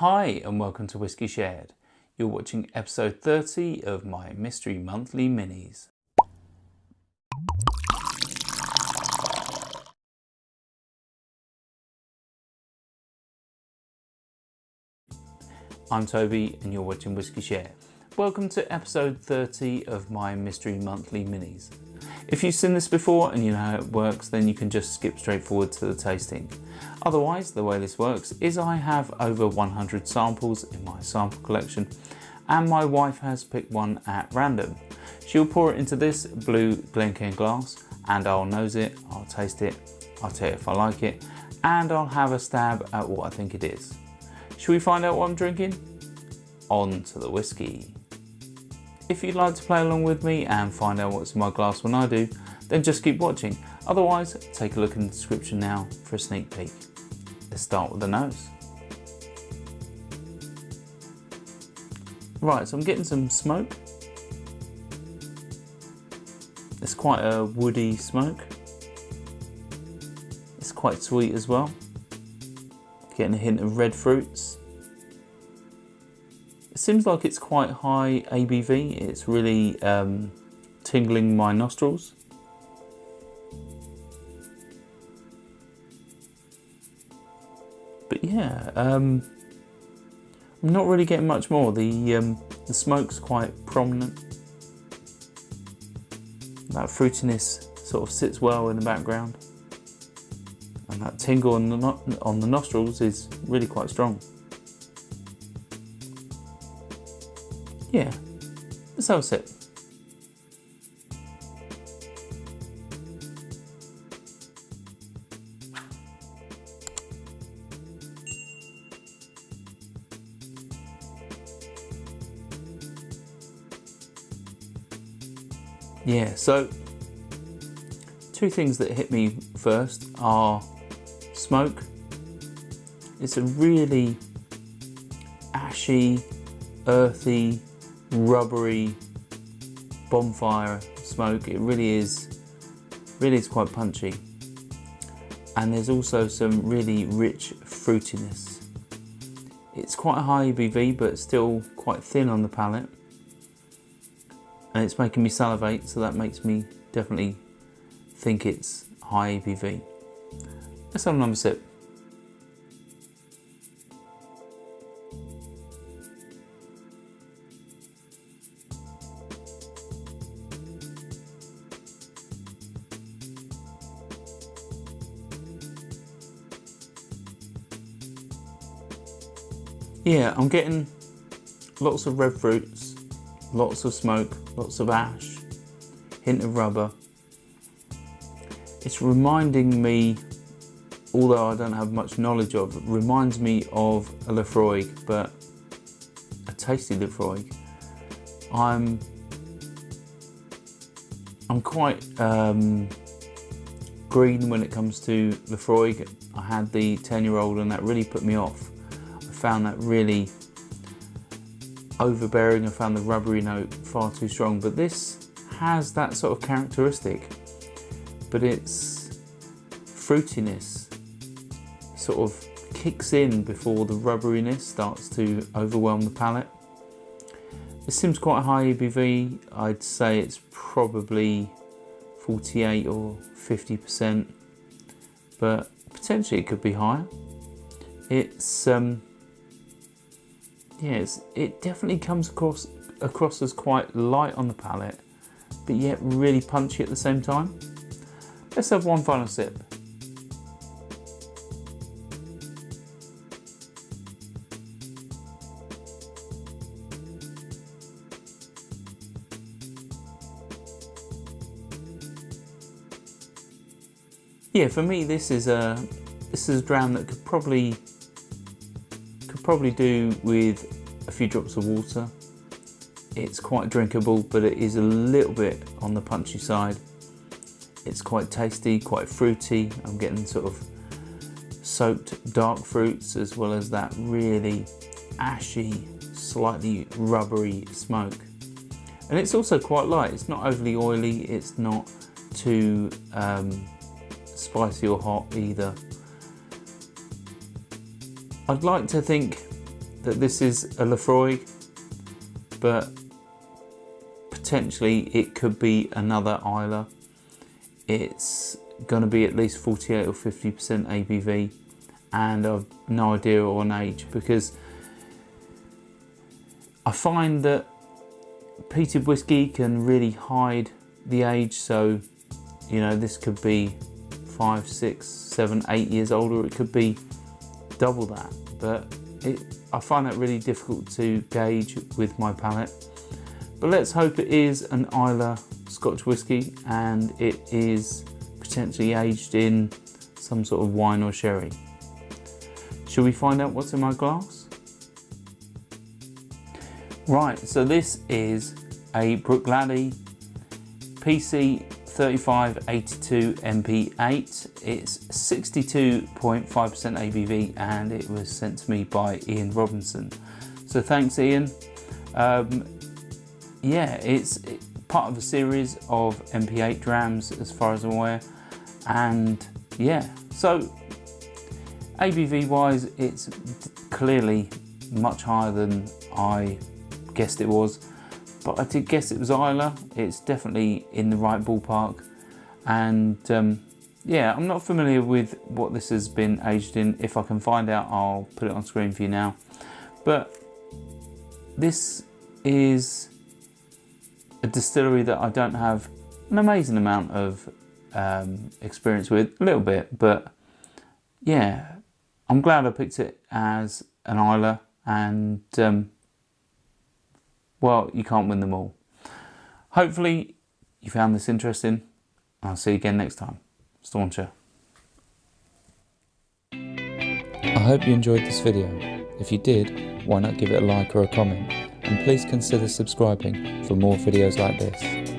Hi and welcome to Whisky Shared. You're watching episode 30 of my Mystery Monthly Minis. I'm Toby and you're watching Whisky Share. Welcome to episode 30 of my Mystery Monthly Minis. If you've seen this before and you know how it works, then you can just skip straight forward to the tasting. Otherwise, the way this works is I have over 100 samples in my sample collection and my wife has picked one at random. She'll pour it into this blue Glencairn glass and I'll nose it, I'll taste it, I'll tell you if I like it, and I'll have a stab at what I think it is. Shall we find out what I'm drinking? On to the whiskey. If you'd like to play along with me and find out what's in my glass when I do, then just keep watching. Otherwise, take a look in the description now for a sneak peek. Let's start with the nose. Right, so I'm getting some smoke. It's quite a woody smoke. It's quite sweet as well. Getting a hint of red fruits. It seems like it's quite high ABV. It's really tingling my nostrils. But yeah, I'm not really getting much more. The smoke's quite prominent. That fruitiness sort of sits well in the background. And that tingle on the nostrils is really quite strong. Yeah, let's have a sip. Yeah, so two things that hit me first are smoke. It's a really ashy, earthy, rubbery bonfire smoke. It really is quite punchy. And there's also some really rich fruitiness. It's quite a high ABV, but still quite thin on the palate. And it's making me salivate, so that makes me definitely think it's high ABV. Let's have another sip. Yeah, I'm getting lots of red fruits, lots of smoke, lots of ash, hint of rubber. It's reminding me, although I don't have much knowledge of, it reminds me of a Lefroy, but a tasty Lefroy. I'm quite green when it comes to Lefroy. I had the 10-year-old and that really put me off. I found that really overbearing. I found the rubbery note far too strong, but this has that sort of characteristic, but its fruitiness sort of kicks in before the rubberiness starts to overwhelm the palate. It seems quite high ABV. I'd say it's probably 48 or 50%, but potentially it could be higher. It's yes, it definitely comes across as quite light on the palate, but yet really punchy at the same time. Let's have one final sip. Yeah, for me this is a dram that could probably do with a few drops of water. It's quite drinkable, but it is a little bit on the punchy side. It's quite tasty, quite fruity. I'm getting sort of soaked dark fruits as well as that really ashy, slightly rubbery smoke. And it's also quite light. It's not overly oily. It's not too spicy or hot either. I'd like to think that this is a Lefroy, but potentially it could be another Islay. It's going to be at least 48 or 50% ABV, and I've no idea on age, because I find that peated whiskey can really hide the age. So, you know, this could be 5, 6, 7, 8 years old, or it could be double that. But I find that really difficult to gauge with my palate. But let's hope it is an Islay Scotch whisky, and it is potentially aged in some sort of wine or sherry. Shall we find out what's in my glass? Right, so this is a Bruichladdich PC 3582 MP8. It's 62.5% ABV, and it was sent to me by Ian Robinson. So thanks, Ian. Yeah, it's part of a series of MP8 drams as far as I'm aware, and yeah, so ABV wise it's clearly much higher than I guessed it was, but I did guess it was Islay. It's definitely in the right ballpark, and yeah, I'm not familiar with what this has been aged in. If I can find out, I'll put it on screen for you now. But this is a distillery that I don't have an amazing amount of experience with, a little bit, but yeah, I'm glad I picked it as an Islay, and well, you can't win them all. Hopefully you found this interesting. I'll see you again next time. Stauncher. I hope you enjoyed this video. If you did, why not give it a like or a comment, and please consider subscribing for more videos like this.